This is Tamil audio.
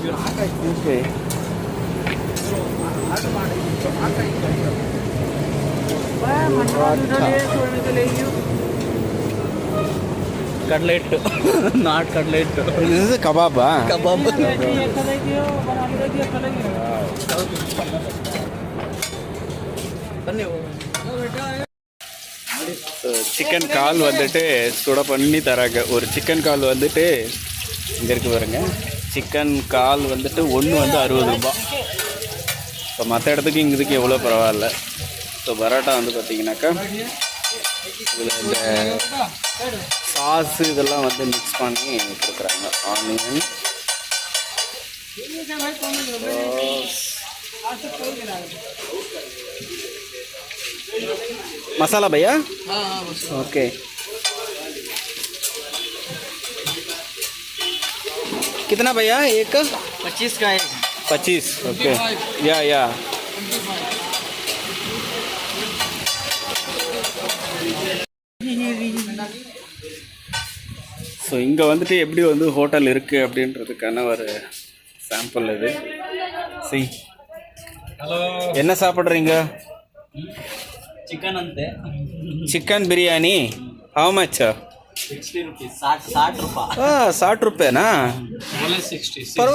Okay. Cutlet, not cutlet. This is a kebab, huh? Kebab. Chicken கால் வந்துட்டு சுட பண்ணி தராங்க. ஒரு சிக்கன் கால் வந்துட்டு இங்கே இருக்கு பாருங்க. சிக்கன் கால் வந்துட்டு ஒன்று வந்து 60 ரூபா. இப்போ மற்ற இடத்துக்கு இங்கே இதுக்கு எவ்வளோ பரவாயில்ல. ஸோ பரோட்டா வந்து பார்த்தீங்கன்னாக்கா இதில் இந்த சாஸு இதெல்லாம் வந்து மிக்ஸ் பண்ணி கொடுக்குறாங்க. ஆனியன் मसाला भैया ओके कितना भैया एक 25 का है 25 ओके या ஸோ இங்கே வந்துட்டு எப்படி வந்து ஹோட்டல் இருக்குது அப்படின்றதுக்கான ஒரு சாம்பிள் இது. சி ஹலோ என்ன சாப்பிட்றீங்க? चिकन अंते chicken biryani how much? 60 rupees 60 रुपये 60 रुपये ना बोले 60